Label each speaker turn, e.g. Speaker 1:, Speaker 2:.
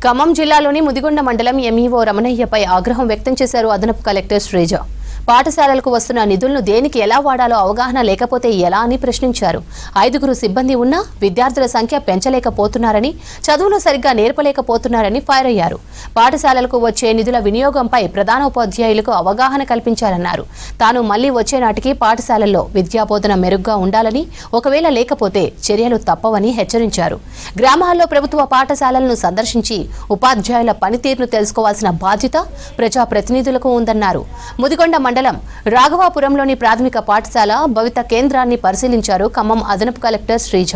Speaker 1: ఖమ్మం జిల్లాలోని ముదిగొండ మండలం ఎంఈఓ రమణయ్యపై ఆగ్రహం వ్యక్తం చేశారు అదనపు కలెక్టర్ శ్రీజ. పాఠశాలలకు వస్తున్న నిధులను దేనికి ఎలా వాడాలో అవగాహన లేకపోతే ఎలా అని ప్రశ్నించారు. 5 సిబ్బంది ఉన్నా విద్యార్థుల సంఖ్య పెంచలేకపోతున్నారని, చదువులు సరిగ్గా నేర్పలేకపోతున్నారని ఫైర్ అయ్యారు. పాఠశాలలకు వచ్చే నిధుల వినియోగంపై ప్రధానోపాధ్యాయులకు అవగాహన కల్పించారన్నారు. తాను మళ్లీ వచ్చే నాటికి పాఠశాలల్లో విద్యాబోధన మెరుగ్గా ఉండాలని, ఒకవేళ లేకపోతే చర్యలు తప్పవని హెచ్చరించారు. గ్రామాల్లో ప్రభుత్వ పాఠశాలలను సందర్శించి ఉపాధ్యాయుల పనితీరును తెలుసుకోవాల్సిన బాధ్యత ప్రజాప్రతినిధులకు ఉందన్నారు. ముదిగొండ మండలం రాఘవాపురంలోని ప్రాథమిక పాఠశాల భవిత కేంద్రాన్ని పరిశీలించారు ఖమ్మం అదనపు కలెక్టర్ శ్రీజ.